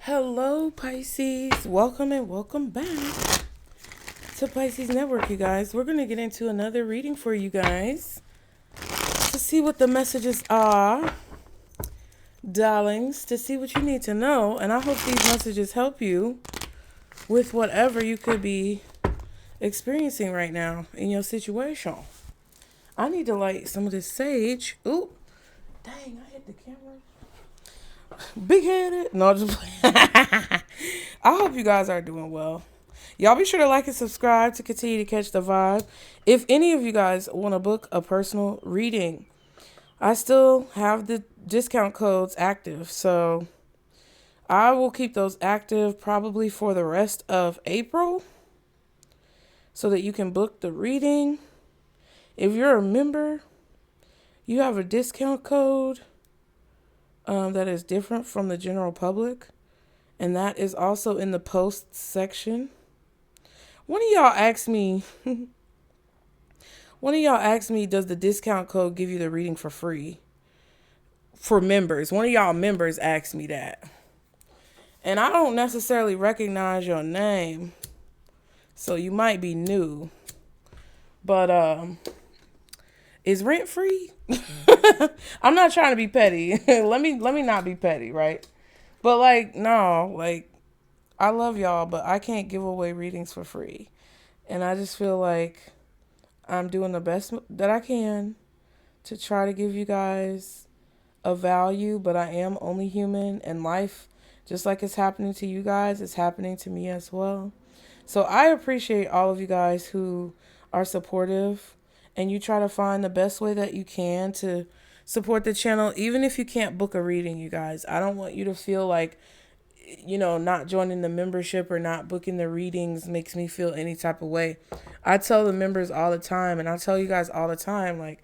Hello, Pisces. Welcome and welcome back to Pisces Network, you guys. We're going to get into another reading for you guys to see what the messages are, darlings, to see what you need to know. And I hope these messages help you with whatever you could be experiencing right now in your situation. I need to light some of this sage. Ooh, dang, I hit the camera. Big-headed. No, just I hope you guys are doing well. Y'all be sure to like and subscribe to continue to catch the vibe. If any of you guys want to book a personal reading, I still have the discount codes active. So I will keep those active probably for the rest of April so that you can book the reading. If you're a member, you have a discount code that is different from the general public, and that is also in the post section. One of y'all asked me, does the discount code give you the reading for free for members? One of y'all members asked me that, and I don't necessarily recognize your name, so you might be new, but is rent free? I'm not trying to be petty. let me not be petty, right? But no, I love y'all, but I can't give away readings for free. And I just feel like I'm doing the best that I can to try to give you guys a value, but I am only human, and life, just like it's happening to you guys, is happening to me as well. So I appreciate all of you guys who are supportive, and you try to find the best way that you can to support the channel, even if you can't book a reading, you guys. I don't want you to feel like, not joining the membership or not booking the readings makes me feel any type of way. I tell the members all the time, and I tell you guys all the time, like,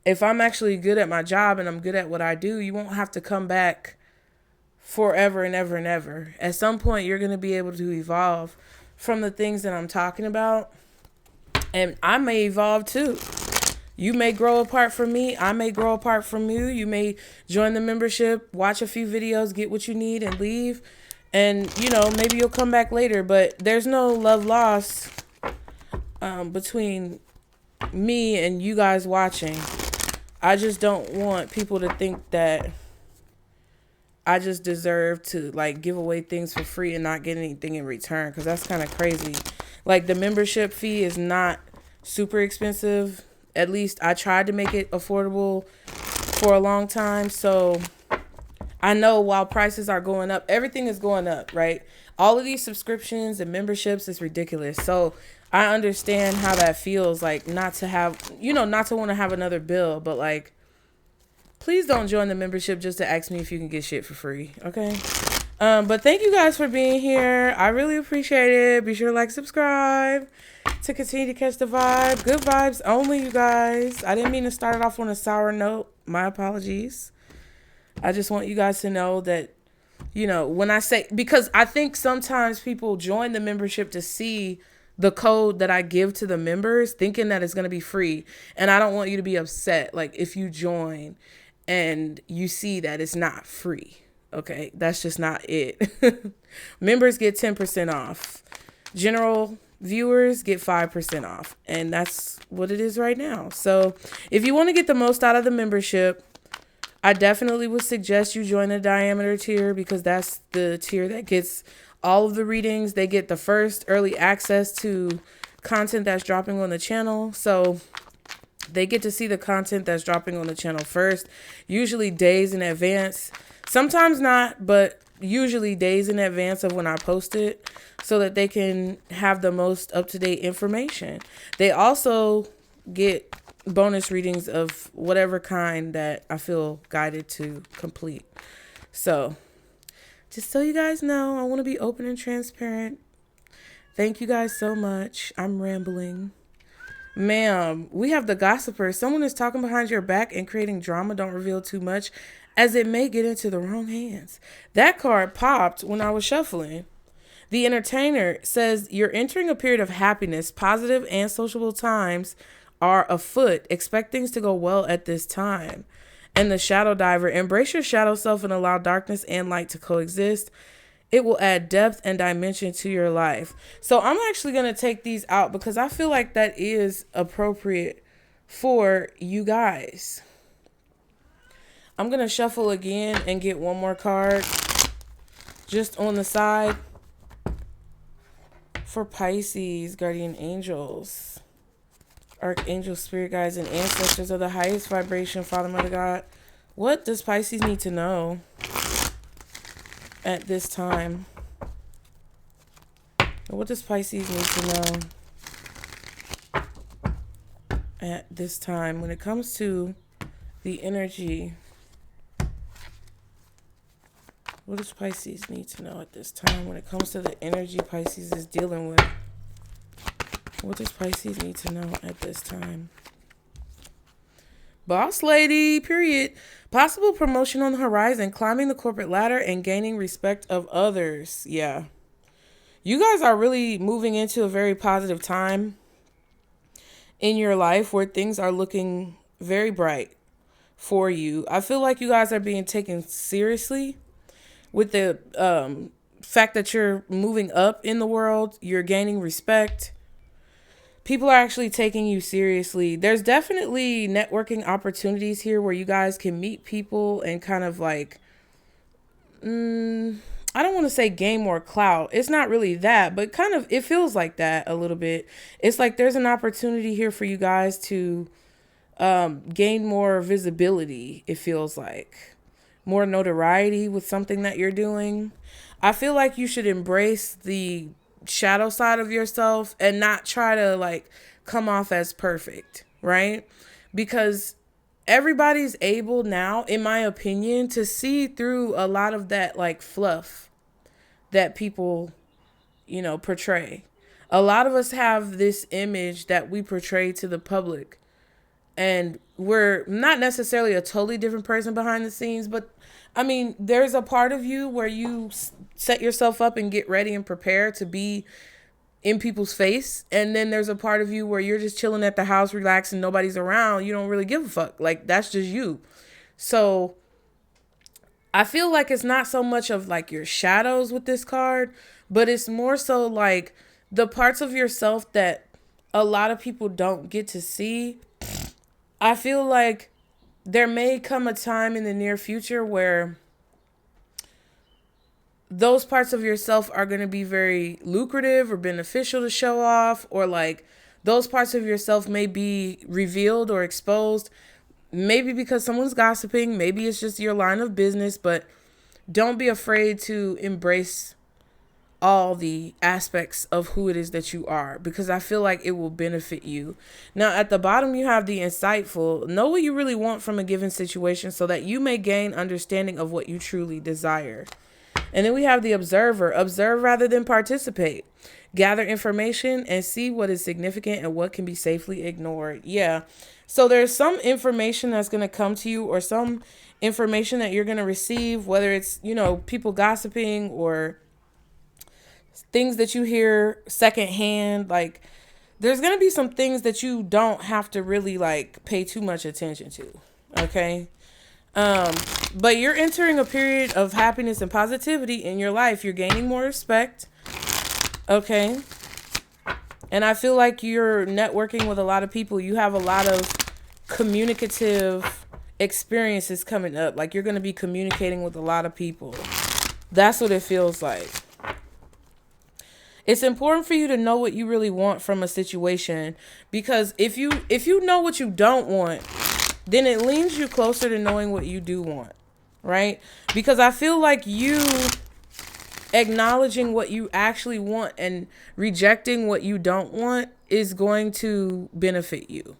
if I'm actually good at my job and I'm good at what I do, you won't have to come back forever and ever and ever. At some point, you're going to be able to evolve from the things that I'm talking about. And I may evolve too. You may grow apart from me. I may grow apart from you. You may join the membership, watch a few videos, get what you need, and leave. And, maybe you'll come back later. But there's no love lost between me and you guys watching. I just don't want people to think that I just deserve to, give away things for free and not get anything in return. Because that's kind of crazy. The membership fee is not super expensive. At least I tried to make it affordable for a long time. So I know while prices are going up, everything is going up, right? All of these subscriptions and memberships is ridiculous. So I understand how that feels, not to have, not to want to have another bill. But please don't join the membership just to ask me if you can get shit for free. Okay. But thank you guys for being here. I really appreciate it. Be sure to subscribe to continue to catch the vibe. Good vibes only, you guys. I didn't mean to start it off on a sour note. My apologies. I just want you guys to know that, when I say, because I think sometimes people join the membership to see the code that I give to the members, thinking that it's going to be free. And I don't want you to be upset. If you join and you see that it's not free. Okay, that's just not it. Members get 10% off. General viewers get 5% off. And that's what it is right now. So if you want to get the most out of the membership, I definitely would suggest you join the diameter tier, because that's the tier that gets all of the readings. They get the first early access to content that's dropping on the channel. So they get to see the content that's dropping on the channel first, usually days in advance. Sometimes not, but usually days in advance of when I post it, so that they can have the most up-to-date information. They also get bonus readings of whatever kind that I feel guided to complete. So just so you guys know, I want to be open and transparent. Thank you guys so much. I'm rambling. Ma'am, we have the gossiper. Someone is talking behind your back and creating drama. Don't reveal too much, as it may get into the wrong hands. That card popped when I was shuffling. The entertainer says you're entering a period of happiness. Positive and sociable times are afoot. Expect things to go well at this time. And the shadow diver, embrace your shadow self and allow darkness and light to coexist. It will add depth and dimension to your life. So I'm actually going to take these out because I feel like that is appropriate for you guys. I'm going to shuffle again and get one more card just on the side for Pisces, guardian angels, archangels, spirit guides, and ancestors of the highest vibration, Father, Mother, God. What does Pisces need to know at this time? What does Pisces need to know at this time when it comes to the energy? What does Pisces need to know at this time when it comes to the energy Pisces is dealing with? What does Pisces need to know at this time? Boss lady, period. Possible promotion on the horizon, climbing the corporate ladder and gaining respect of others. Yeah. You guys are really moving into a very positive time in your life where things are looking very bright for you. I feel like you guys are being taken seriously with the fact that you're moving up in the world. You're gaining respect. People are actually taking you seriously. There's definitely networking opportunities here where you guys can meet people and kind of like, I don't want to say gain more clout. It's not really that, but kind of, it feels like that a little bit. It's like there's an opportunity here for you guys to gain more visibility, it feels like. More notoriety with something that you're doing. I feel like you should embrace the shadow side of yourself and not try to like come off as perfect, right? Because everybody's able now, in my opinion, to see through a lot of that like fluff that people, you know, portray. A lot of us have this image that we portray to the public, and we're not necessarily a totally different person behind the scenes, but I mean, there's a part of you where you set yourself up and get ready and prepare to be in people's face. And then there's a part of you where you're just chilling at the house, relaxing, nobody's around. You don't really give a fuck. Like, that's just you. So I feel like it's not so much of like your shadows with this card, but it's more so like the parts of yourself that a lot of people don't get to see. I feel like there may come a time in the near future where those parts of yourself are going to be very lucrative or beneficial to show off, or like those parts of yourself may be revealed or exposed, maybe because someone's gossiping, maybe it's just your line of business, but don't be afraid to embrace all the aspects of who it is that you are, because I feel like it will benefit you. Now, at the bottom, you have the insightful. Know what you really want from a given situation so that you may gain understanding of what you truly desire. And then we have the observer. Observe rather than participate. Gather information and see what is significant and what can be safely ignored. Yeah. So there's some information that's going to come to you, or some information that you're going to receive, whether it's, you know, people gossiping or things that you hear secondhand. Like, there's going to be some things that you don't have to really like pay too much attention to. Okay. But you're entering a period of happiness and positivity in your life. You're gaining more respect. Okay. And I feel like you're networking with a lot of people. You have a lot of communicative experiences coming up. Like, you're going to be communicating with a lot of people. That's what it feels like. It's important for you to know what you really want from a situation, because if you know what you don't want, then it leans you closer to knowing what you do want, right? Because I feel like you acknowledging what you actually want and rejecting what you don't want is going to benefit you.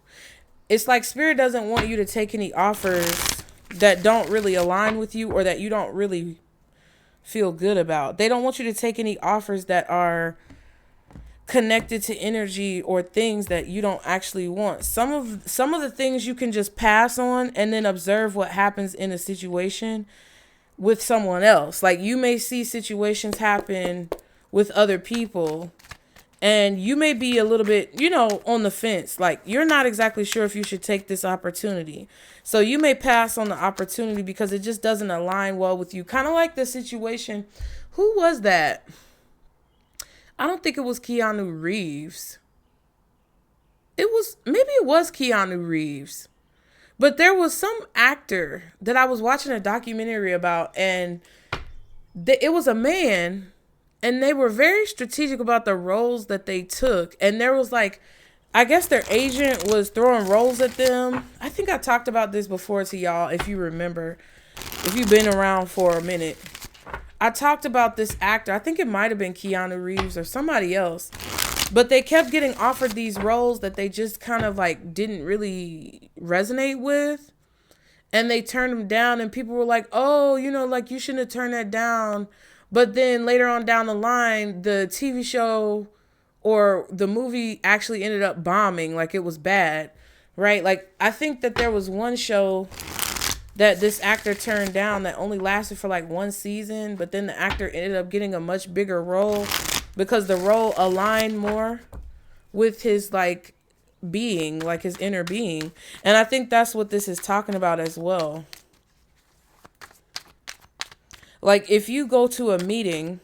It's like Spirit doesn't want you to take any offers that don't really align with you or that you don't really feel good about. They don't want you to take any offers that are connected to energy or things that you don't actually want. Some of the things you can just pass on and then observe what happens in a situation with someone else. Like, you may see situations happen with other people And you may be a little bit, on the fence. Like, you're not exactly sure if you should take this opportunity. So you may pass on the opportunity because it just doesn't align well with you. Kind of like the situation. Who was that? I don't think it was Keanu Reeves. Maybe it was Keanu Reeves. But there was some actor that I was watching a documentary about, and it was a man, and they were very strategic about the roles that they took. And there was like, I guess their agent was throwing roles at them. I think I talked about this before to y'all, if you remember, if you've been around for a minute. I talked about this actor. I think it might have been Keanu Reeves or somebody else. But they kept getting offered these roles that they just kind of like didn't really resonate with. And they turned them down, and people were like, oh, like you shouldn't have turned that down. But then later on down the line, the TV show or the movie actually ended up bombing. Like, it was bad, right? Like, I think that there was one show that this actor turned down that only lasted for like one season. But then the actor ended up getting a much bigger role because the role aligned more with his like being, like his inner being. And I think that's what this is talking about as well. Like, if you go to a meeting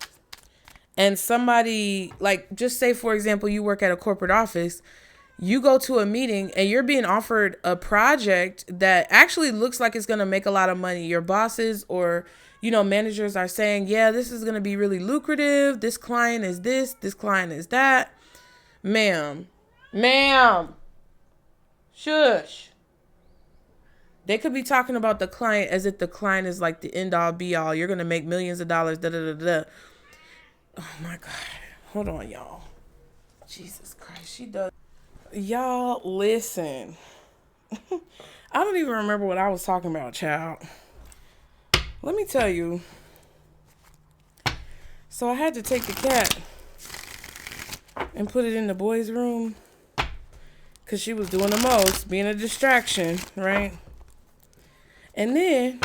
and somebody, like, just say, for example, you work at a corporate office, you go to a meeting and you're being offered a project that actually looks like it's going to make a lot of money. Your bosses or, managers are saying, yeah, this is going to be really lucrative. This client is this client is that. Ma'am, shush. They could be talking about the client as if the client is like the end all be all. You're going to make millions of dollars. Oh my God. Hold on, y'all. Jesus Christ. She does. Y'all, listen. I don't even remember what I was talking about, child. Let me tell you. So I had to take the cat and put it in the boys' room because she was doing the most, being a distraction, right? And then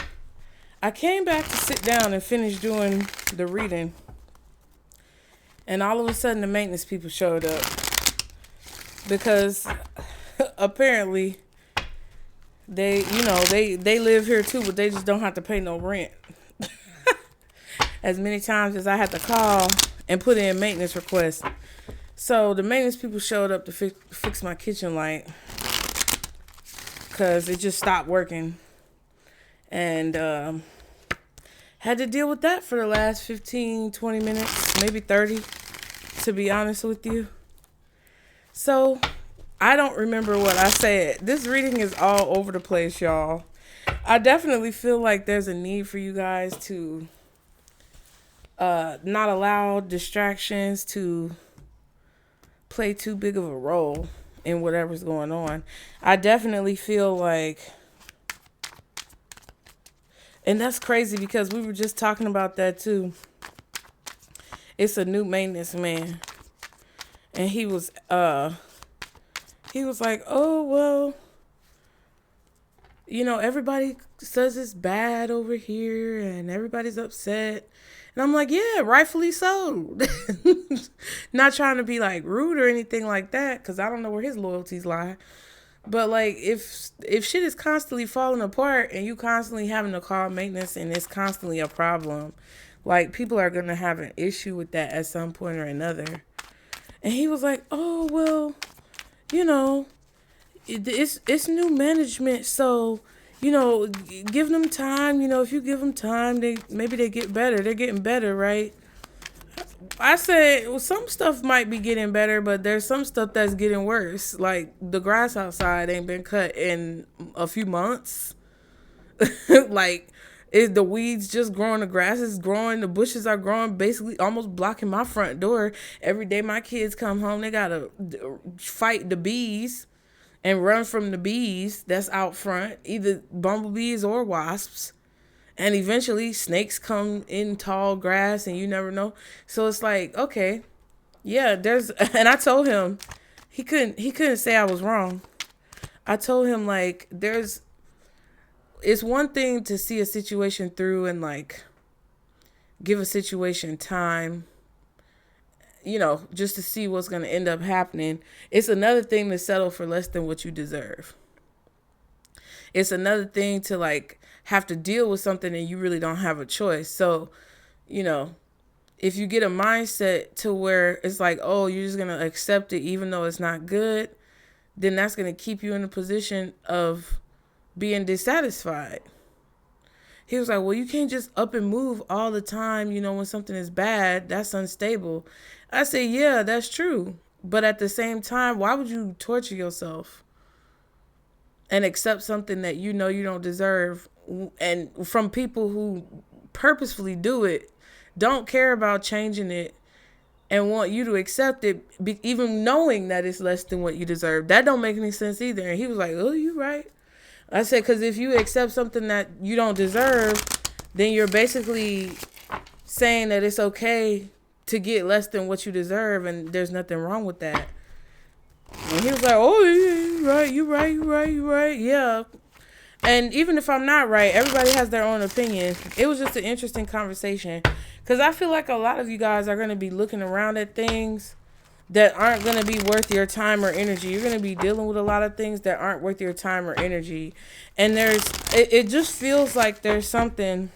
I came back to sit down and finish doing the reading. And all of a sudden the maintenance people showed up. Because apparently they live here too, but they just don't have to pay no rent. As many times as I had to call and put in maintenance requests. So the maintenance people showed up to fix my kitchen light because it just stopped working. And had to deal with that for the last 15, 20 minutes, maybe 30, to be honest with you. So I don't remember what I said. This reading is all over the place, y'all. I definitely feel like there's a need for you guys to not allow distractions to play too big of a role in whatever's going on. I definitely feel like, and that's crazy because we were just talking about that too. It's a new maintenance man. And he was like, oh, well, everybody says it's bad over here and everybody's upset. And I'm like, yeah, rightfully so. Not trying to be like rude or anything like that, because I don't know where his loyalties lie. But like, if shit is constantly falling apart and you constantly having to call maintenance and it's constantly a problem, like, people are going to have an issue with that at some point or another. And he was like, oh, well, it's new management, so, give them time. If you give them time, maybe they get better. They're getting better, right? I said, well, some stuff might be getting better, but there's some stuff that's getting worse. Like, the grass outside ain't been cut in a few months. Like, is the weeds just growing? The grass is growing. The bushes are growing, basically almost blocking my front door. Every day my kids come home, they got to fight the bees and run from the bees that's out front, either bumblebees or wasps. And eventually snakes come in tall grass and you never know. So it's like, okay, yeah, and I told him, he couldn't say I was wrong. I told him, like, it's one thing to see a situation through and like give a situation time just to see what's going to end up happening. It's another thing to settle for less than what you deserve. It's another thing to like have to deal with something and you really don't have a choice. So, if you get a mindset to where it's like, oh, you're just going to accept it even though it's not good, then that's going to keep you in a position of being dissatisfied. He was like, well, you can't just up and move all the time, when something is bad. That's unstable. I say, yeah, that's true. But at the same time, why would you torture yourself and accept something that you don't deserve, and from people who purposefully do it, don't care about changing it, and want you to accept it, even knowing that it's less than what you deserve? That don't make any sense either. And he was like, oh, you right. I said, because if you accept something that you don't deserve, then you're basically saying that it's okay to get less than what you deserve, and there's nothing wrong with that. And he was like, oh, yeah, you're right. Yeah. And even if I'm not right, everybody has their own opinion. It was just an interesting conversation, because I feel like a lot of you guys are going to be looking around at things that aren't going to be worth your time or energy. You're going to be dealing with a lot of things that aren't worth your time or energy. And it just feels like there's something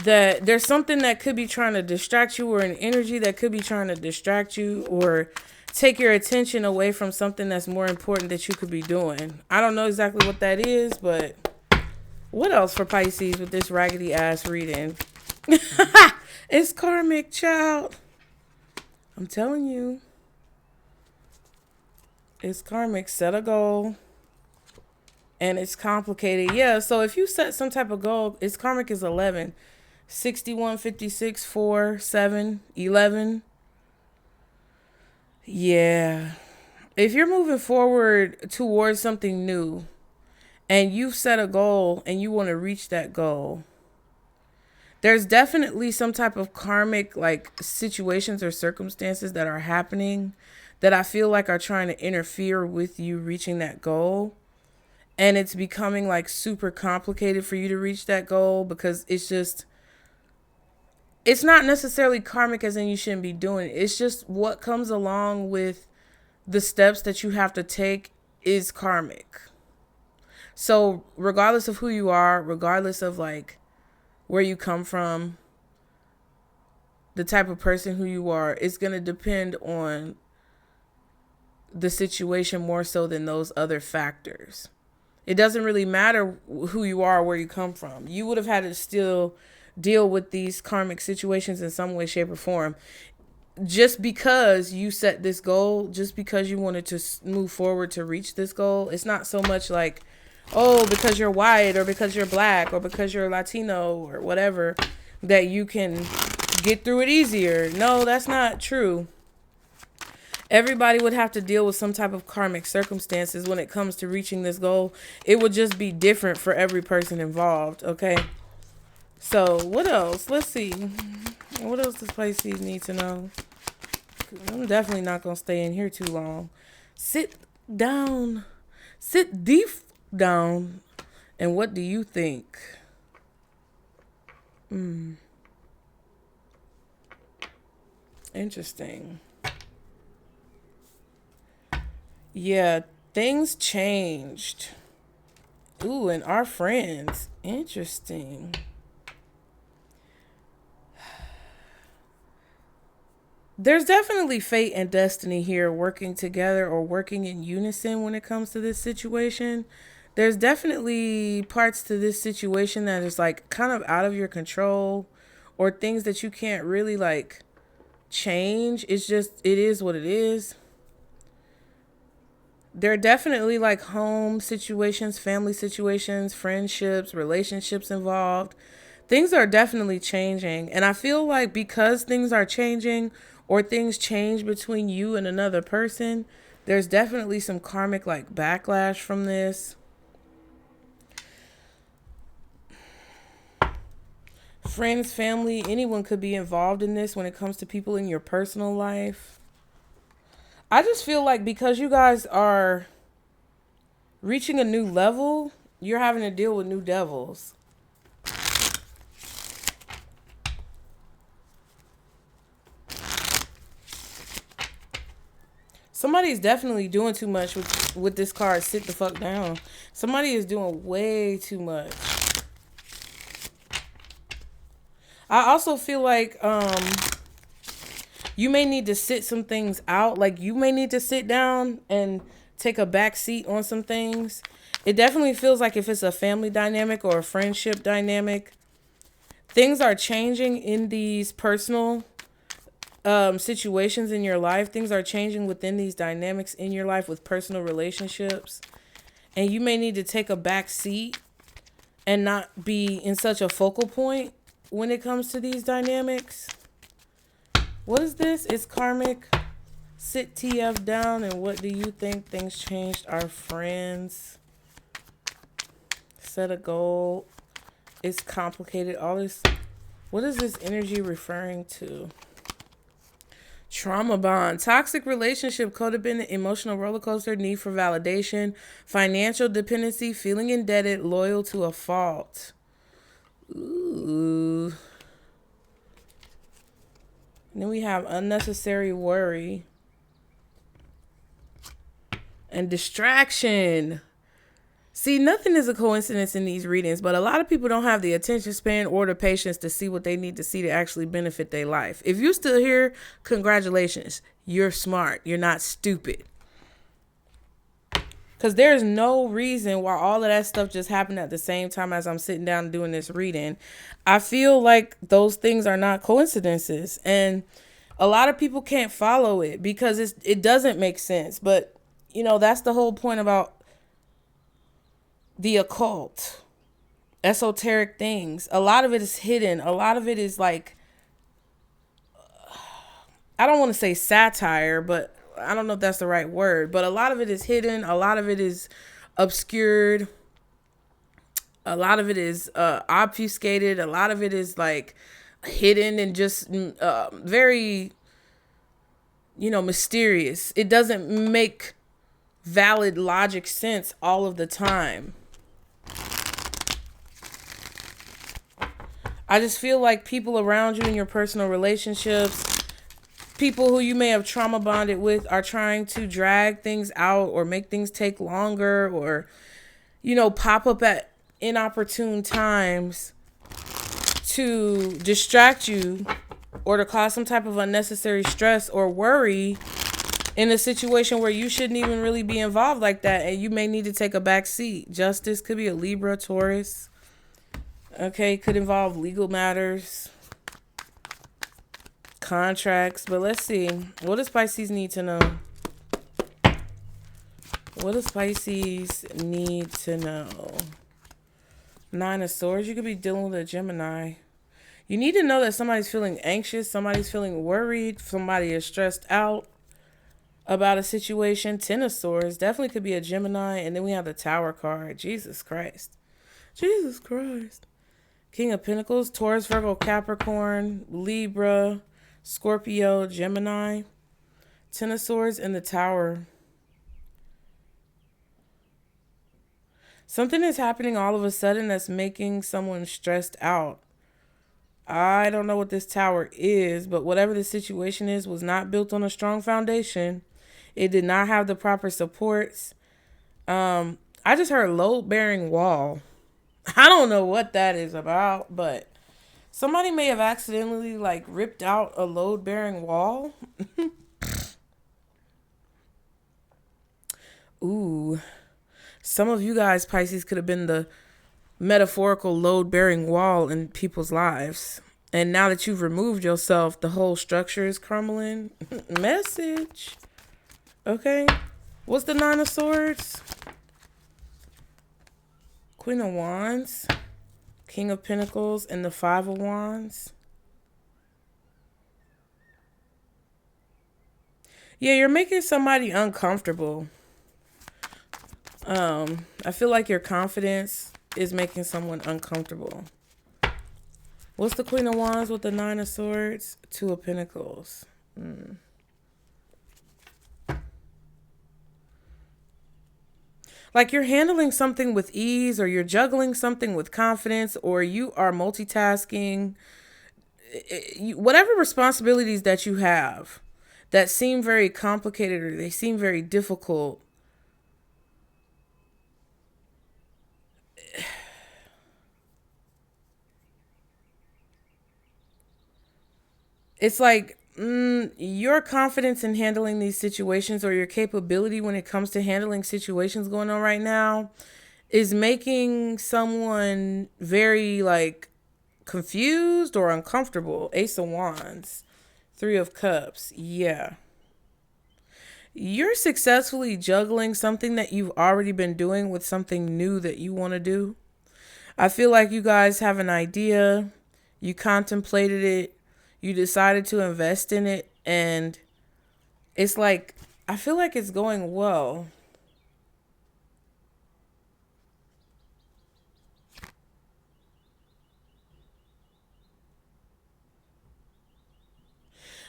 that could be trying to distract you, or an energy that could be trying to distract you or take your attention away from something that's more important that you could be doing. I don't know exactly what that is, but what else for Pisces with this raggedy ass reading? It's karmic, child. I'm telling you. It's karmic. Set a goal. And it's complicated. Yeah, so if you set some type of goal, it's karmic is 11. 61, 56, 4, 7, 11. Yeah. If you're moving forward towards something new and you've set a goal and you want to reach that goal, there's definitely some type of karmic like situations or circumstances that are happening that I feel like are trying to interfere with you reaching that goal. And it's becoming like super complicated for you to reach that goal, because it's not necessarily karmic as in you shouldn't be doing it. It's just what comes along with the steps that you have to take is karmic. So regardless of who you are, regardless of like where you come from, the type of person who you are, it's going to depend on the situation more so than those other factors. It doesn't really matter who you are or where you come from. You would have had to still deal with these karmic situations in some way, shape, or form. Just because you set this goal, just because you wanted to move forward to reach this goal, it's not so much like, oh, because you're white or because you're black or because you're Latino or whatever, that you can get through it easier. No, that's not true. Everybody would have to deal with some type of karmic circumstances when it comes to reaching this goal. It would just be different for every person involved, okay? So, what else? Let's see. What else does Pisces need to know? I'm definitely not going to stay in here too long. Sit down. Sit deep down. And what do you think? Interesting. Yeah, things changed. Ooh, and our friends. Interesting. There's definitely fate and destiny here working together or working in unison when it comes to this situation. There's definitely parts to this situation that is like kind of out of your control, or things that you can't really like change. It's just, it is what it is. There are definitely like home situations, family situations, friendships, relationships involved. Things are definitely changing. And I feel like because things are changing, or things change between you and another person, there's definitely some karmic like backlash from this. Friends, family, anyone could be involved in this when it comes to people in your personal life. I just feel like because you guys are reaching a new level, you're having to deal with new devils. Somebody's definitely doing too much with this card. Sit the fuck down. Somebody is doing way too much. I also feel like you may need to sit some things out. Like you may need to sit down and take a back seat on some things. It definitely feels like if it's a family dynamic or a friendship dynamic, things are changing in these personal situations in your life. Things are changing within these dynamics in your life with personal relationships. And you may need to take a back seat and not be in such a focal point when it comes to these dynamics. What is this? It's karmic. Sit TF down, and what do you think? Things changed. Our friends. Set a goal. It's complicated. All this. What is this energy referring to? Trauma bond. Toxic relationship. Codependent. Emotional roller coaster. Need for validation. Financial dependency. Feeling indebted. Loyal to a fault. Ooh. And then we have unnecessary worry and distraction. See, nothing is a coincidence in these readings, but a lot of people don't have the attention span or the patience to see what they need to see to actually benefit their life. If you're still here, congratulations. You're smart. You're not stupid. Because there's no reason why all of that stuff just happened at the same time as I'm sitting down doing this reading. I feel like those things are not coincidences. And a lot of people can't follow it because it doesn't make sense. But, you know, that's the whole point about the occult, esoteric things. A lot of it is hidden. A lot of it is like, I don't want to say satire, but I don't know if that's the right word, but a lot of it is hidden. A lot of it is obscured. A lot of it is obfuscated. A lot of it is like hidden and just very, you know, mysterious. It doesn't make valid logic sense all of the time. I just feel like people around you in your personal relationships, people who you may have trauma bonded with, are trying to drag things out or make things take longer or, you know, pop up at inopportune times to distract you or to cause some type of unnecessary stress or worry in a situation where you shouldn't even really be involved like that. And you may need to take a back seat. Justice could be a Libra, Taurus. Okay, could involve legal matters, contracts, but let's see. What does Pisces need to know? What does Pisces need to know? Nine of Swords. You could be dealing with a Gemini. You need to know that somebody's feeling anxious. Somebody's feeling worried. Somebody is stressed out about a situation. Ten of Swords. Definitely could be a Gemini. And then we have the Tower card. Jesus Christ. Jesus Christ. King of Pentacles. Taurus, Virgo, Capricorn, Libra, Scorpio, Gemini. Ten of Swords and the Tower. Something is happening all of a sudden that's making someone stressed out. I don't know what this Tower is, but whatever the situation is was not built on a strong foundation. It did not have the proper supports. I just heard load-bearing wall. I don't know what that is about, but somebody may have accidentally like ripped out a load-bearing wall. Ooh. Some of you guys, Pisces, could have been the metaphorical load-bearing wall in people's lives. And now that you've removed yourself, the whole structure is crumbling. Message. Okay. What's the Nine of Swords? Queen of Wands, King of Pentacles, and the Five of Wands. Yeah, you're making somebody uncomfortable. I feel like your confidence is making someone uncomfortable. What's the Queen of Wands with the Nine of Swords? Two of Pentacles. Like you're handling something with ease, or you're juggling something with confidence, or you are multitasking. Whatever responsibilities that you have, that seem very complicated or they seem very difficult. It's like your confidence in handling these situations, or your capability when it comes to handling situations going on right now, is making someone very like confused or uncomfortable. Ace of Wands, Three of Cups. Yeah. You're successfully juggling something that you've already been doing with something new that you want to do. I feel like you guys have an idea, you contemplated it, you decided to invest in it, and it's like, I feel like it's going well.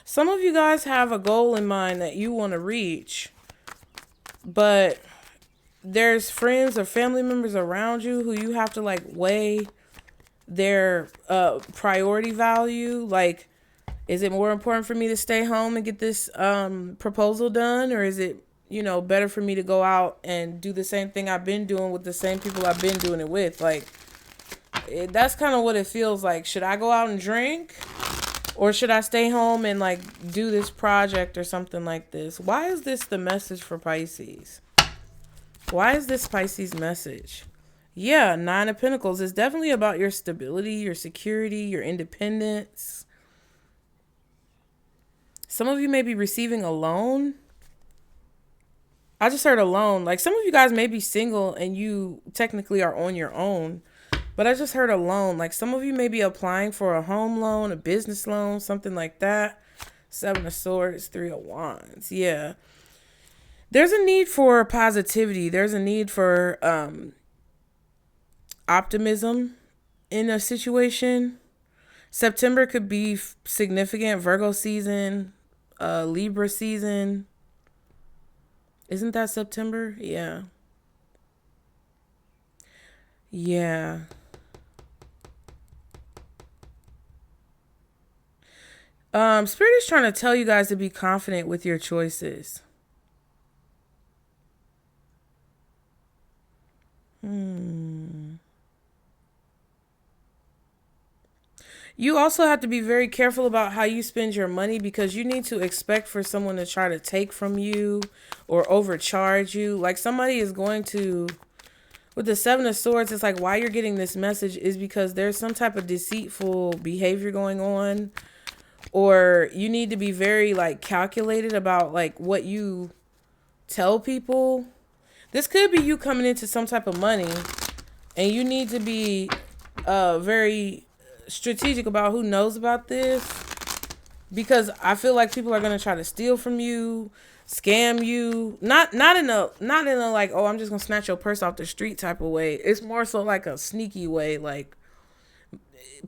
Some of you guys have a goal in mind that you want to reach, but there's friends or family members around you who you have to like weigh their priority value. Like, is it more important for me to stay home and get this proposal done, or is it, better for me to go out and do the same thing I've been doing with the same people I've been doing it with? Like, that's kind of what it feels like. Should I go out and drink, or should I stay home and like do this project or something like this? Why is this the message for Pisces? Why is this Pisces message? Yeah, Nine of Pentacles is definitely about your stability, your security, your independence. Some of you may be receiving a loan. I just heard a loan. Like, some of you guys may be single and you technically are on your own. But I just heard a loan. Like, some of you may be applying for a home loan, a business loan, something like that. Seven of Swords, Three of Wands. Yeah. There's a need for positivity. There's a need for optimism in a situation. September could be significant. Virgo season, Libra season. Isn't that September? Yeah. Yeah. Spirit is trying to tell you guys to be confident with your choices. You also have to be very careful about how you spend your money, because you need to expect for someone to try to take from you or overcharge you. Like, somebody is going to, with the Seven of Swords, it's like why you're getting this message is because there's some type of deceitful behavior going on, or you need to be very like calculated about like what you tell people. This could be you coming into some type of money, and you need to be very strategic about who knows about this, because I feel like people are going to try to steal from you, scam you, not in a like, oh, I'm just going to snatch your purse off the street type of way. It's more so like a sneaky way. Like,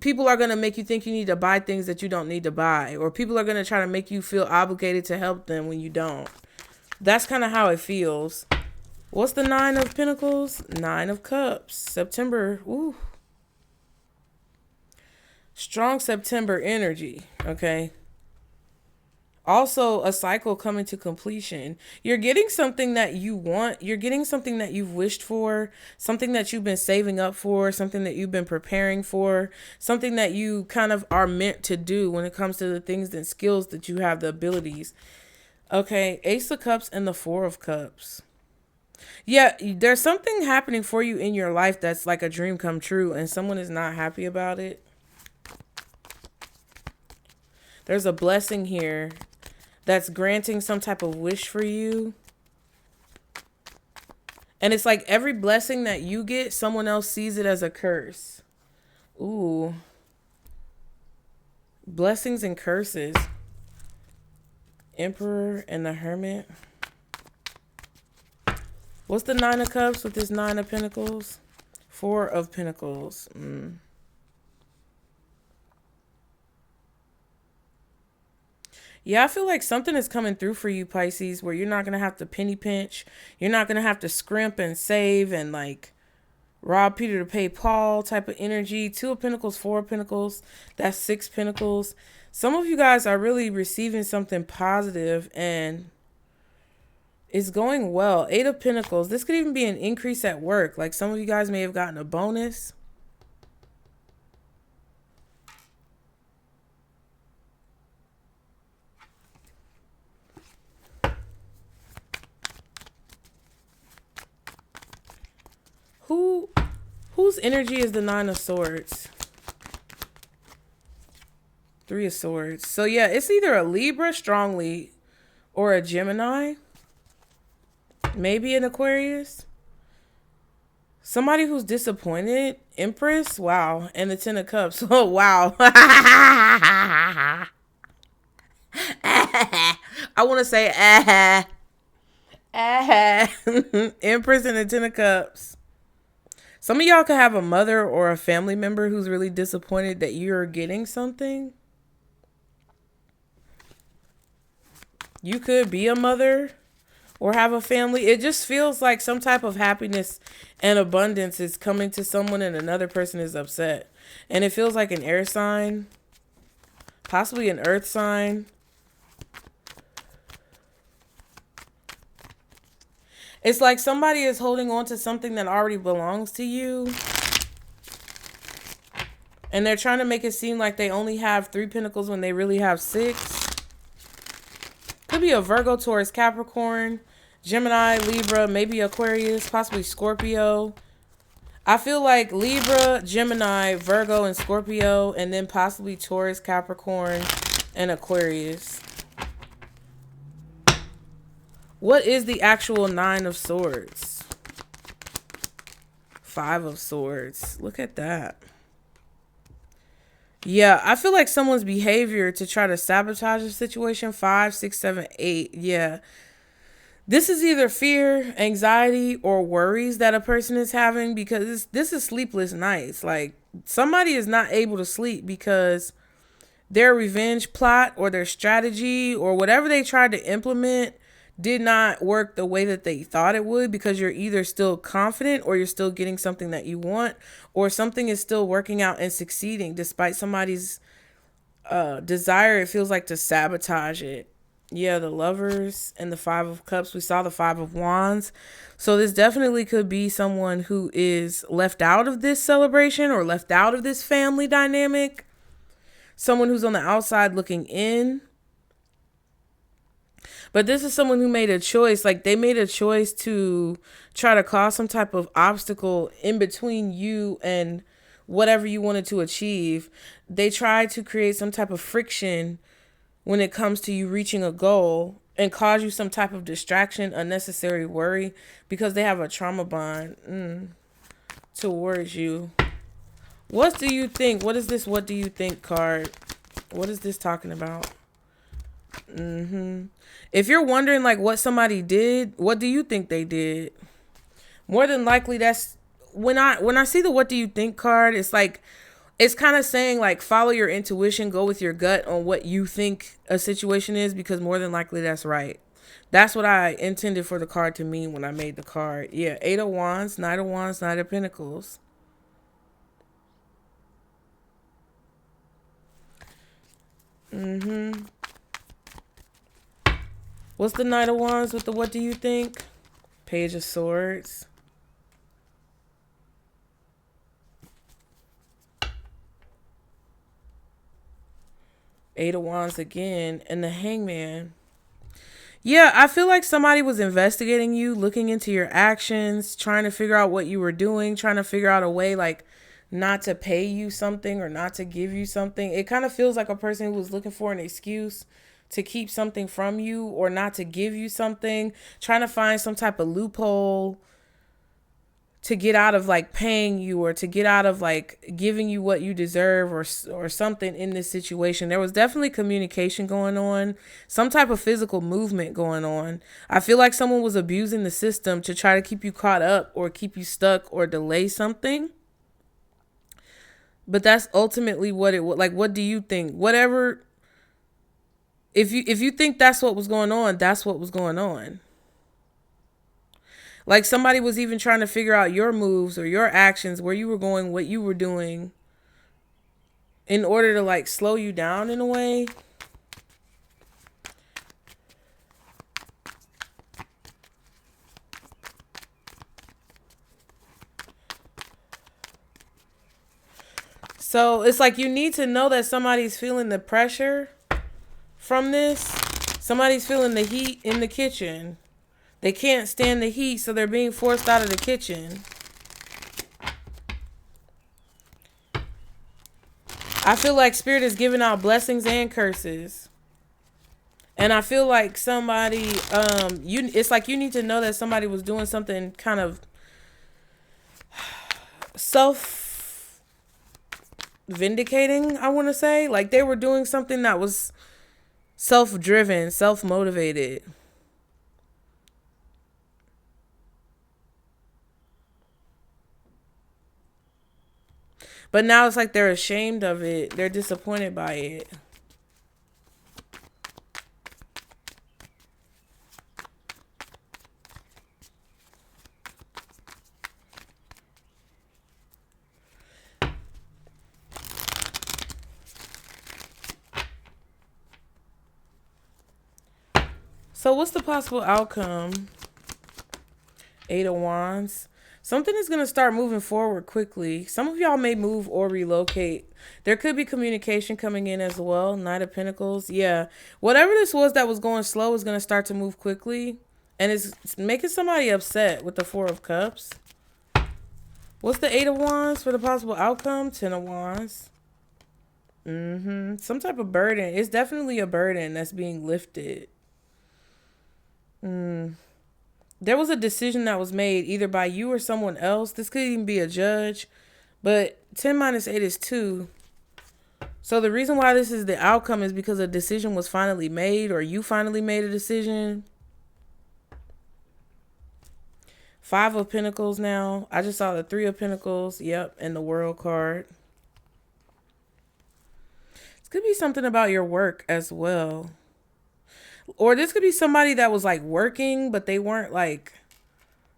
people are going to make you think you need to buy things that you don't need to buy, or people are going to try to make you feel obligated to help them when you don't. That's kind of how it feels. What's the Nine of Pentacles? Nine of Cups. September. Ooh. Strong September energy. Okay. Also, a cycle coming to completion. You're getting something that you want. You're getting something that you've wished for, something that you've been saving up for, something that you've been preparing for, something that you kind of are meant to do when it comes to the things and skills that you have, the abilities. Okay. Ace of Cups and the Four of Cups. Yeah, there's something happening for you in your life that's like a dream come true, and someone is not happy about it. There's a blessing here that's granting some type of wish for you. And it's like every blessing that you get, someone else sees it as a curse. Ooh. Blessings and curses. Emperor and the Hermit. What's the Nine of Cups with this Nine of Pentacles? Four of Pentacles. Yeah, I feel like something is coming through for you, Pisces, where you're not going to have to penny pinch. You're not going to have to scrimp and save and like rob Peter to pay Paul type of energy. Two of Pentacles, Four of Pentacles. That's Six Pentacles. Some of you guys are really receiving something positive and it's going well. 8 of Pentacles. This could even be an increase at work. Like some of you guys may have gotten a bonus. Whose energy is the 9 of Swords? 3 of Swords. So yeah, it's either a Libra strongly or a Gemini. Maybe an Aquarius. Somebody who's disappointed. Empress. Wow. And the 10 of Cups. Oh, wow. I want to say Empress and the 10 of Cups. Some of y'all could have a mother or a family member who's really disappointed that you're getting something. You could be a mother or have a family. It just feels like some type of happiness and abundance is coming to someone and another person is upset. And it feels like an air sign, possibly an earth sign. It's like somebody is holding on to something that already belongs to you. And they're trying to make it seem like they only have 3 pentacles when they really have 6. Could be a Virgo, Taurus, Capricorn, Gemini, Libra, maybe Aquarius, possibly Scorpio. I feel like Libra, Gemini, Virgo, and Scorpio, and then possibly Taurus, Capricorn, and Aquarius. What is the actual 9 of Swords? 5 of Swords. Look at that. Yeah, I feel like someone's behavior to try to sabotage the situation. 5, 6, 7, 8. Yeah. This is either fear, anxiety, or worries that a person is having because this is sleepless nights. Like somebody is not able to sleep because their revenge plot or their strategy or whatever they tried to implement did not work the way that they thought it would, because you're either still confident or you're still getting something that you want, or something is still working out and succeeding despite somebody's desire, it feels like, to sabotage it. Yeah, the Lovers and the 5 of Cups. We saw the 5 of Wands. So this definitely could be someone who is left out of this celebration or left out of this family dynamic. Someone who's on the outside looking in. But this is someone who made a choice. Like they made a choice to try to cause some type of obstacle in between you and whatever you wanted to achieve. They tried to create some type of friction when it comes to you reaching a goal and cause you some type of distraction, unnecessary worry, because they have a trauma bond towards you. What do you think? What is this what do you think card? What is this talking about? If you're wondering like what somebody did, what do you think they did? More than likely that's when I see the what do you think card, it's like it's kind of saying like follow your intuition, go with your gut on what you think a situation is, because more than likely that's right. That's what I intended for the card to mean when I made the card. Yeah, 8 of Wands, Knight of Wands, Knight of Pentacles. What's the Knight of Wands with the what do you think? Page of Swords. Eight of Wands again. And the Hangman. Yeah, I feel like somebody was investigating you, looking into your actions, trying to figure out what you were doing, trying to figure out a way like not to pay you something or not to give you something. It kind of feels like a person who was looking for an excuse to keep something from you or not to give you something, trying to find some type of loophole to get out of like paying you or to get out of like giving you what you deserve or something in this situation. There was definitely communication going on, some type of physical movement going on. I feel like someone was abusing the system to try to keep you caught up or keep you stuck or delay something. But that's ultimately what it was. Like, what do you think? Whatever. If you think that's what was going on, that's what was going on. Like somebody was even trying to figure out your moves or your actions, where you were going, what you were doing. in order to like slow you down in a way. So it's like you need to know that somebody's feeling the pressure from this. Somebody's feeling the heat in the kitchen. They can't stand the heat, so they're being forced out of the kitchen. I feel like Spirit is giving out blessings and curses. And I feel like somebody, it's like you need to know that somebody was doing something kind of self-vindicating, I want to say. Like they were doing something that was self-driven, self-motivated. But now it's like they're ashamed of it. They're disappointed by it. So what's the possible outcome? 8 of Wands. Something is going to start moving forward quickly. Some of y'all may move or relocate. There could be communication coming in as well. Knight of Pentacles. Yeah. Whatever this was that was going slow is going to start to move quickly. And it's making somebody upset with the 4 of Cups. What's the 8 of Wands for the possible outcome? 10 of Wands. Some type of burden. It's definitely a burden that's being lifted. There was a decision that was made either by you or someone else. This could even be a judge. But 10 minus 8 is 2. So the reason why this is the outcome is because a decision was finally made, or you finally made a decision. 5 of Pentacles now. I just saw the 3 of Pentacles. Yep. And the World card. This could be something about your work as well. Or this could be somebody that was like working, but they weren't like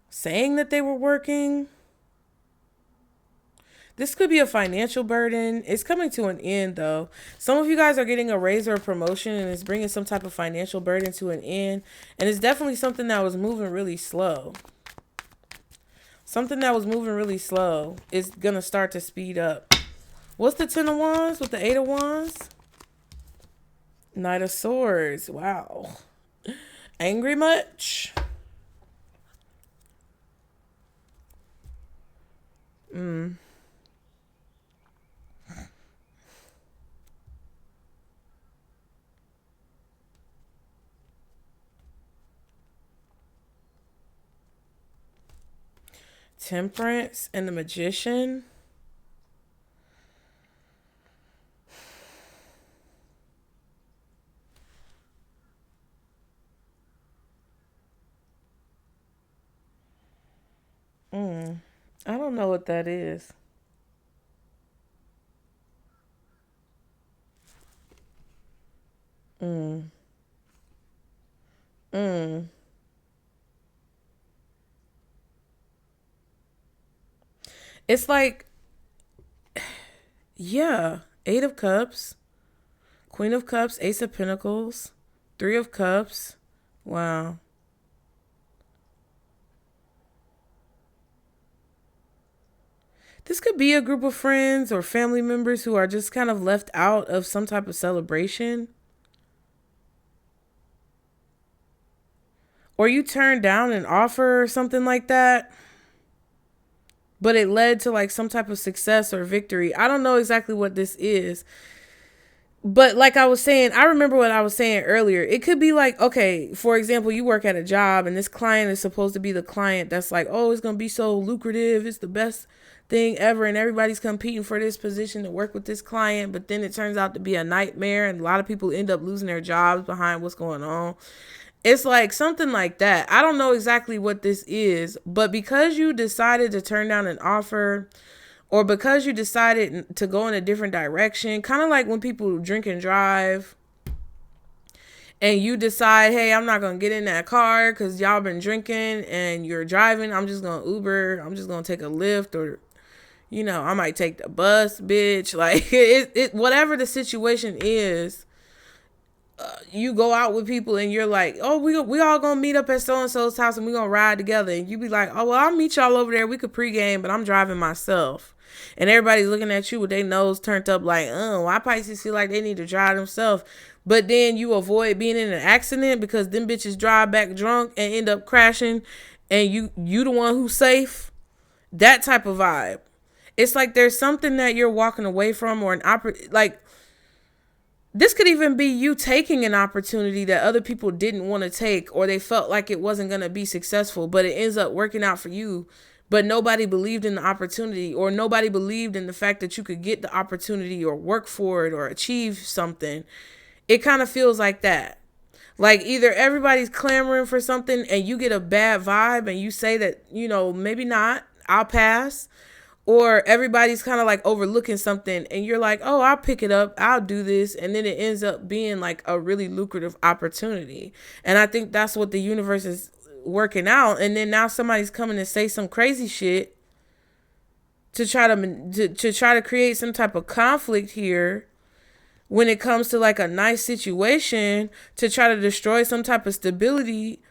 saying that they were working. This could be a financial burden. It's coming to an end though. Some of you guys are getting a raise or a promotion, and it's bringing some type of financial burden to an end. And it's definitely something that was moving really slow. Something that was moving really slow is going to start to speed up. What's the 10 of Wands with the 8 of Wands? Knight of Swords. Wow. Angry much? Temperance and the Magician. I don't know what that is. It's like, yeah, 8 of Cups, Queen of Cups, Ace of Pentacles, 3 of Cups. Wow. This could be a group of friends or family members who are just kind of left out of some type of celebration. Or you turned down an offer or something like that, but it led to like some type of success or victory. I don't know exactly what this is. But like I was saying, I remember what I was saying earlier. It could be like, okay, for example, you work at a job and this client is supposed to be the client that's like, oh, it's going to be so lucrative. It's the best thing ever. And everybody's competing for this position to work with this client. But then it turns out to be a nightmare. And a lot of people end up losing their jobs behind what's going on. It's like something like that. I don't know exactly what this is. But because you decided to turn down an offer, or because you decided to go in a different direction, kind of like when people drink and drive and you decide, hey, I'm not going to get in that car because y'all been drinking and you're driving. I'm just going to Uber. I'm just going to take a Lyft, or, You know, I might take the bus, bitch. Like, whatever the situation is, you go out with people and you're like, oh, we all gonna meet up at so-and-so's house and we gonna ride together. And you be like, oh, well, I'll meet y'all over there. We could pregame, but I'm driving myself. And everybody's looking at you with their nose turned up like, why Pisces feel like they need to drive themselves? But then you avoid being in an accident because them bitches drive back drunk and end up crashing and you the one who's safe. That type of vibe. It's like there's something that you're walking away from, or like, this could even be you taking an opportunity that other people didn't want to take, or they felt like it wasn't going to be successful, but it ends up working out for you. But nobody believed in the opportunity, or nobody believed in the fact that you could get the opportunity or work for it or achieve something. It kind of feels like that. Like, either everybody's clamoring for something and you get a bad vibe and you say that, you know, maybe not, I'll pass. Or everybody's kind of like overlooking something and you're like, oh, I'll pick it up, I'll do this. And then it ends up being like a really lucrative opportunity. And I think that's what the universe is working out. And then now somebody's coming to say some crazy shit to try to create some type of conflict here when it comes to like a nice situation, to try to destroy some type of stability.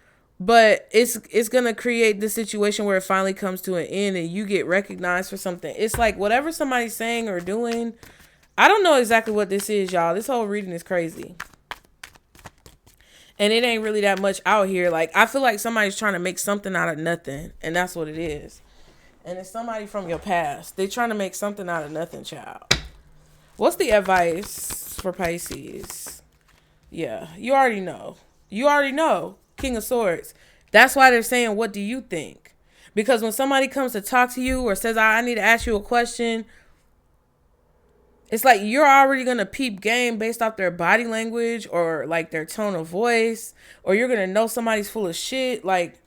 But it's going to create the situation where it finally comes to an end and you get recognized for something. It's like whatever somebody's saying or doing, I don't know exactly what this is, y'all. This whole reading is crazy. And it ain't really that much out here. Like, I feel like somebody's trying to make something out of nothing. And that's what it is. And it's somebody from your past. They trying to make something out of nothing, child. What's the advice for Pisces? Yeah, you already know. You already know. King of Swords. That's why they're saying, what do you think? Because when somebody comes to talk to you or says, I need to ask you a question, it's like you're already going to peep game based off their body language or like their tone of voice, or you're going to know somebody's full of shit. Like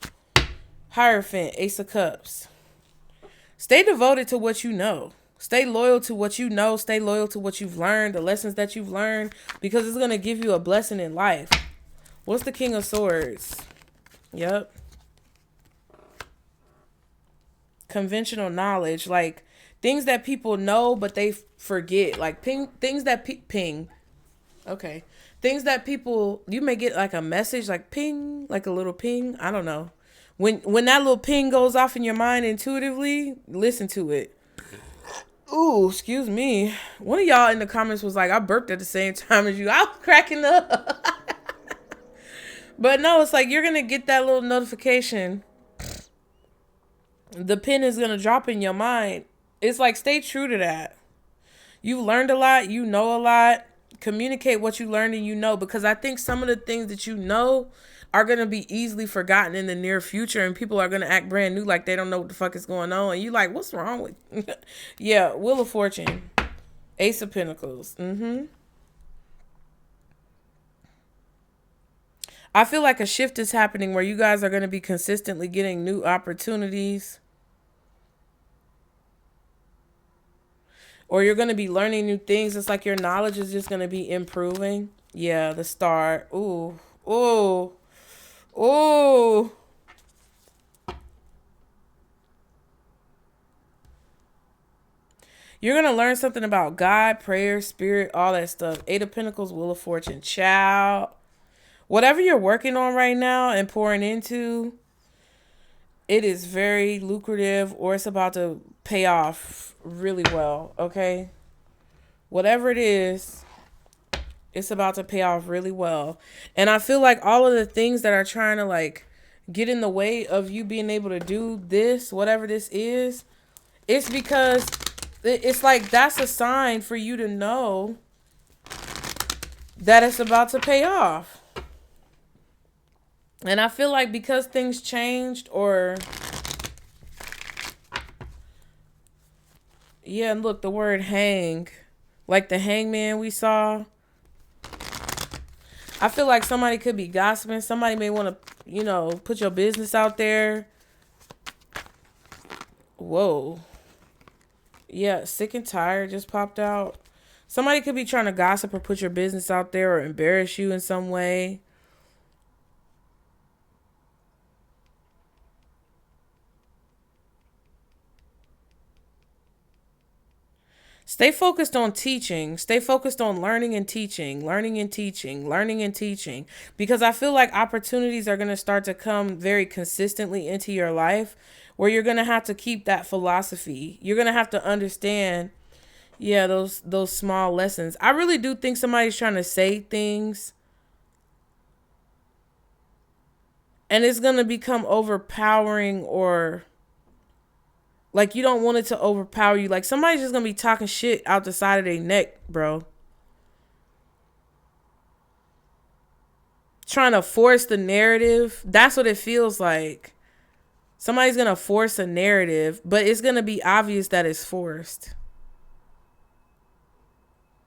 Hierophant, Ace of Cups. Stay devoted to what you know. Stay loyal to what you know. Stay loyal to what you've learned, the lessons that you've learned, because it's going to give you a blessing in life. What's the King of Swords? Yep. Conventional knowledge, like things that people know but they forget, like things that ping. Okay. Things that people, you may get like a message like ping, like a little ping. I don't know. When that little ping goes off in your mind intuitively, listen to it. Ooh, excuse me. One of y'all in the comments was like, I burped at the same time as you. I was cracking up. But no, it's like you're going to get that little notification. The pin is going to drop in your mind. It's like, stay true to that. You learned a lot. You know a lot. Communicate what you learned and you know. Because I think some of the things that you know are going to be easily forgotten in the near future. And people are going to act brand new like they don't know what the fuck is going on. And you like, what's wrong with Yeah, Wheel of Fortune. Ace of Pentacles. I feel like a shift is happening where you guys are going to be consistently getting new opportunities. Or you're going to be learning new things. It's like your knowledge is just going to be improving. Yeah, the Star. Ooh. Ooh. Ooh. You're going to learn something about God, prayer, spirit, all that stuff. Eight of Pentacles, Wheel of Fortune. Child. Whatever you're working on right now and pouring into, it is very lucrative, or it's about to pay off really well, okay? Whatever it is, it's about to pay off really well. And I feel like all of the things that are trying to like get in the way of you being able to do this, whatever this is, it's because it's like that's a sign for you to know that it's about to pay off. And I feel like because things changed, or yeah, look, the word hang, like the hangman we saw. I feel like somebody could be gossiping. Somebody may want to, put your business out there. Whoa. Yeah, sick and tired just popped out. Somebody could be trying to gossip or put your business out there or embarrass you in some way. Stay focused on teaching. Stay focused on learning and teaching, learning and teaching, learning and teaching. Because I feel like opportunities are going to start to come very consistently into your life where you're going to have to keep that philosophy. You're going to have to understand, yeah, those small lessons. I really do think somebody's trying to say things and it's going to become overpowering, or like you don't want it to overpower you. Like somebody's just going to be talking shit out the side of their neck, bro. Trying to force the narrative. That's what it feels like. Somebody's going to force a narrative, but it's going to be obvious that it's forced.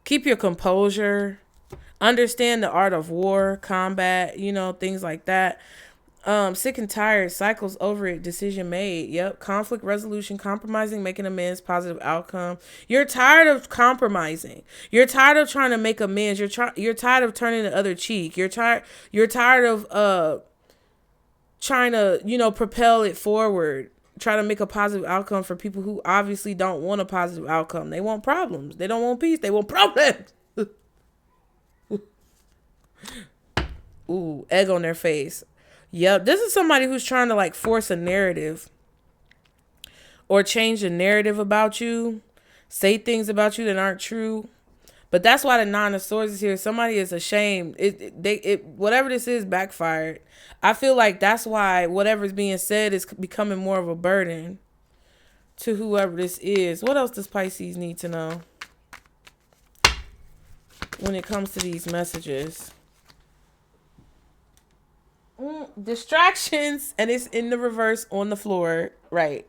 Keep your composure. Understand the art of war, combat, you know, things like that. Sick and tired, cycles over it, decision made. Yep. Conflict resolution, compromising, making amends, positive outcome. You're tired of compromising. You're tired of trying to make amends. You're tired of turning the other cheek. You're tired of trying to, you know, propel it forward. Try to make a positive outcome for people who obviously don't want a positive outcome. They want problems. They don't want peace. They want problems. Ooh, egg on their face. Yep, this is somebody who's trying to like force a narrative or change the narrative about you, say things about you that aren't true. But that's why the Nine of Swords is here. Somebody is ashamed. Whatever this is backfired. I feel like that's why whatever's being said is becoming more of a burden to whoever this is. What else does Pisces need to know when it comes to these messages? Distractions, and it's in the reverse on the floor. Right.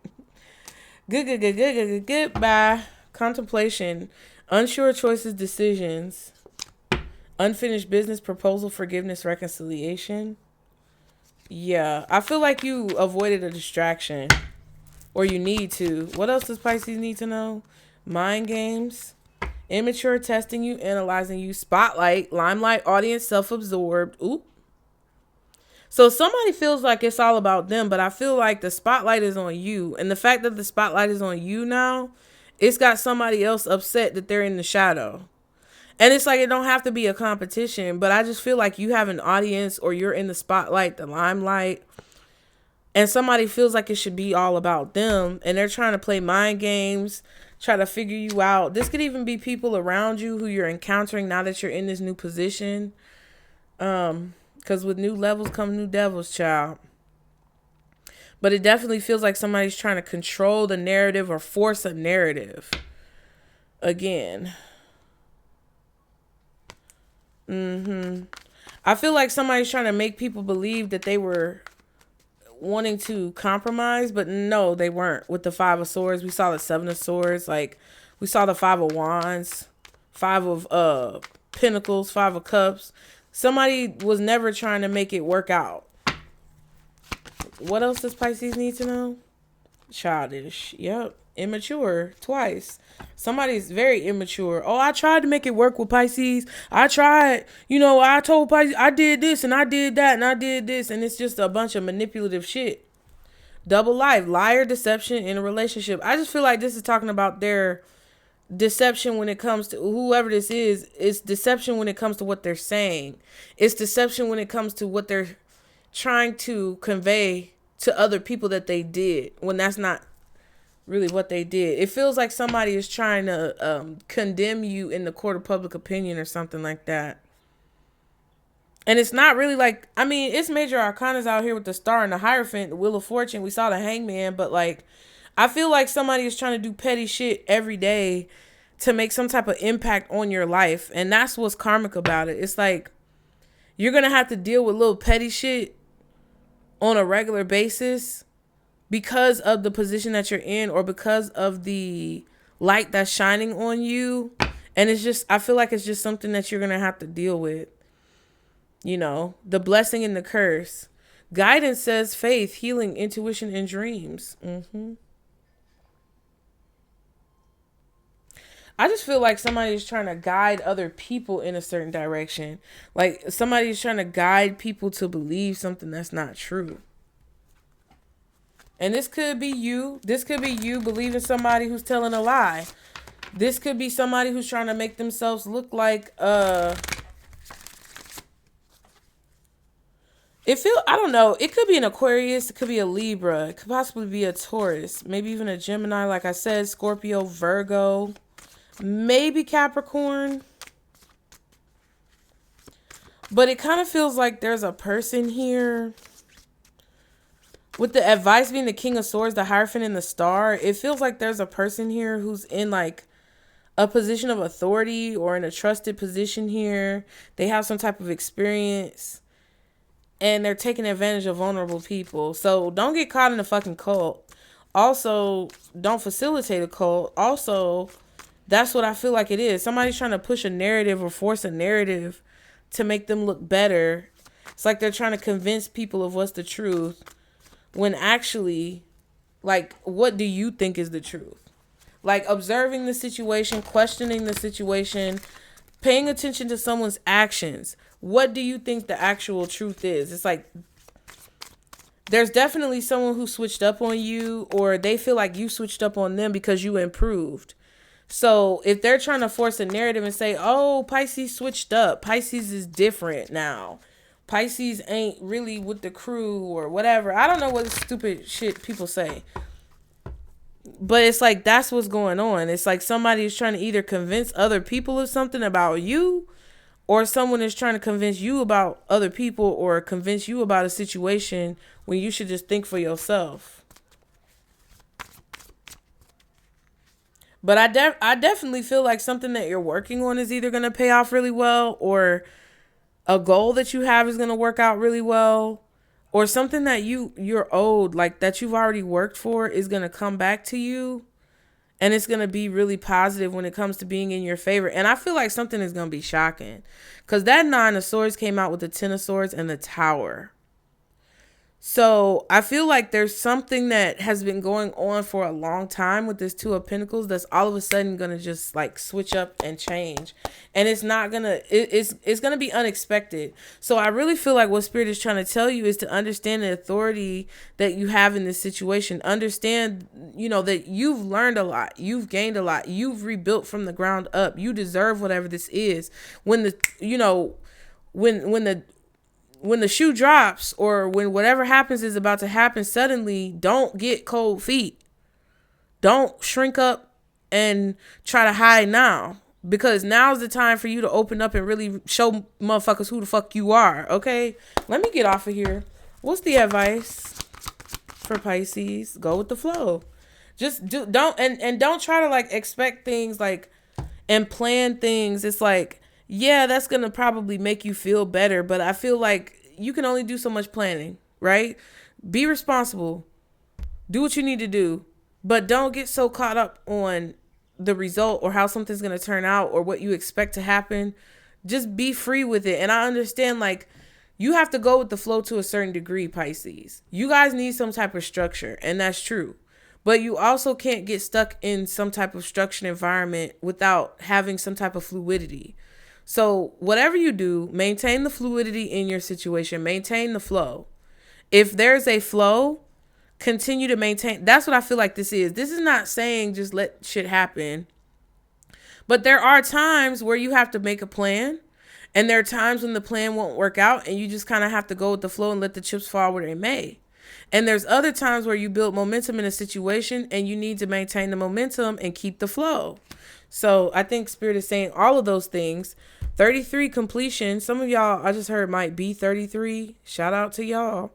Goodbye. Contemplation. Unsure choices, decisions. Unfinished business, proposal, forgiveness, reconciliation. Yeah. I feel like you avoided a distraction. Or you need to. What else does Pisces need to know? Mind games. Immature, testing you, analyzing you. Spotlight. Limelight, audience, self-absorbed. Oop. So somebody feels like it's all about them, but I feel like the spotlight is on you. And the fact that the spotlight is on you now, it's got somebody else upset that they're in the shadow. And it's like it don't have to be a competition, but I just feel like you have an audience or you're in the spotlight, the limelight, and somebody feels like it should be all about them. And they're trying to play mind games, try to figure you out. This could even be people around you who you're encountering now that you're in this new position. Because with new levels come new devils, child. But it definitely feels like somebody's trying to control the narrative or force a narrative. Again. I feel like somebody's trying to make people believe that they were wanting to compromise. But no, they weren't. With the Five of Swords, we saw the Seven of Swords. Like, we saw the Five of Wands. Five of Pentacles. Five of Cups. Somebody was never trying to make it work out. What else does Pisces need to know? Childish. Yep. Immature. Twice. Somebody's very immature. Oh, I tried to make it work with Pisces. I tried. You know, I told Pisces I did this and I did that and I did this. And it's just a bunch of manipulative shit. Double life. Liar, deception in a relationship. I just feel like this is talking about their deception when it comes to whoever this is. It's deception when it comes to what they're saying. It's deception when it comes to what they're trying to convey to other people that they did, when that's not really what they did. It feels like somebody is trying to condemn you in the court of public opinion or something like that. And it's not really like, I mean, it's major arcanas out here with the Star and the Hierophant, the Wheel of Fortune. We saw the Hangman, but like, I feel like somebody is trying to do petty shit every day to make some type of impact on your life. And that's what's karmic about it. It's like, you're going to have to deal with little petty shit on a regular basis because of the position that you're in or because of the light that's shining on you. And it's just, I feel like it's just something that you're going to have to deal with. You know, the blessing and the curse. Guidance says faith, healing, intuition, and dreams. I just feel like somebody's trying to guide other people in a certain direction. Like somebody's trying to guide people to believe something that's not true. And this could be you. This could be you believing somebody who's telling a lie. This could be somebody who's trying to make themselves look like I don't know. It could be an Aquarius. It could be a Libra. It could possibly be a Taurus. Maybe even a Gemini. Like I said, Scorpio, Virgo. Maybe Capricorn. But it kind of feels like there's a person here. With the advice being the King of Swords, the Hierophant, and the Star. It feels like there's a person here who's in like a position of authority or in a trusted position here. They have some type of experience. And they're taking advantage of vulnerable people. So don't get caught in a fucking cult. Also, don't facilitate a cult. Also, that's what I feel like it is. Somebody's trying to push a narrative or force a narrative to make them look better. It's like they're trying to convince people of what's the truth. When actually, like, what do you think is the truth? Like, observing the situation, questioning the situation, paying attention to someone's actions. What do you think the actual truth is? It's like there's definitely someone who switched up on you, or they feel like you switched up on them because you improved. So if they're trying to force a narrative and say, oh, Pisces switched up, Pisces is different now, Pisces ain't really with the crew or whatever. I don't know what stupid shit people say. But it's like that's what's going on. It's like somebody is trying to either convince other people of something about you, or someone is trying to convince you about other people or convince you about a situation when you should just think for yourself. But I definitely feel like something that you're working on is either going to pay off really well, or a goal that you have is going to work out really well, or something that you're owed, like that you've already worked for, is going to come back to you. And it's going to be really positive when it comes to being in your favor. And I feel like something is going to be shocking. Because that 9 of Swords came out with the 10 of Swords and the Tower. So I feel like there's something that has been going on for a long time with this 2 of Pentacles that's all of a sudden going to just like switch up and change. And it's not going to, it's going to be unexpected. So I really feel like what Spirit is trying to tell you is to understand the authority that you have in this situation. Understand, that you've learned a lot. You've gained a lot. You've rebuilt from the ground up. You deserve whatever this is. When the shoe drops, or when whatever happens is about to happen suddenly, don't get cold feet. Don't shrink up and try to hide now, because now's the time for you to open up and really show motherfuckers who the fuck you are. Okay, let me get off of here. What's the advice for Pisces? Go with the flow. Just don't try to like expect things like and plan things. It's like, yeah, that's going to probably make you feel better. But I feel like you can only do so much planning, right? Be responsible. Do what you need to do. But don't get so caught up on the result or how something's going to turn out or what you expect to happen. Just be free with it. And I understand, like, you have to go with the flow to a certain degree, Pisces. You guys need some type of structure, and that's true. But you also can't get stuck in some type of structured environment without having some type of fluidity. So whatever you do, maintain the fluidity in your situation. Maintain the flow. If there's a flow, continue to maintain. That's what I feel like this is. This is not saying just let shit happen. But there are times where you have to make a plan. And there are times when the plan won't work out. And you just kind of have to go with the flow and let the chips fall where they may. And there's other times where you build momentum in a situation and you need to maintain the momentum and keep the flow. So I think Spirit is saying all of those things. 33 completion. Some of y'all, I just heard, might be 33. Shout out to y'all.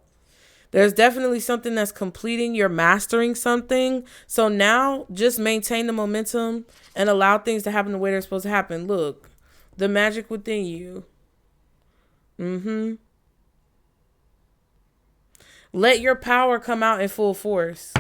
There's definitely something that's completing. You're mastering something. So now just maintain the momentum and allow things to happen the way they're supposed to happen. Look, the magic within you. Let your power come out in full force.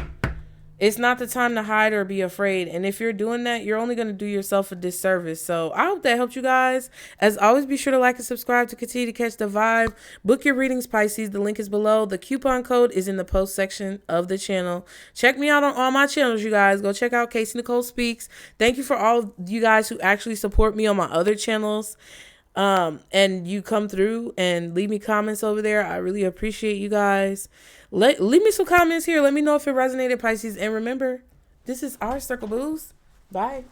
It's not the time to hide or be afraid. And if you're doing that, you're only going to do yourself a disservice. So I hope that helped you guys. As always, be sure to like and subscribe to continue to catch the vibe. Book your readings, Pisces. The link is below. The coupon code is in the post section of the channel. Check me out on all my channels, you guys. Go check out Casey Nicole Speaks. Thank you for all of you guys who actually support me on my other channels. And you come through and leave me comments over there. I really appreciate you guys. Leave me some comments here. Let me know if it resonated, Pisces. And remember, this is our Circle Boost. Bye.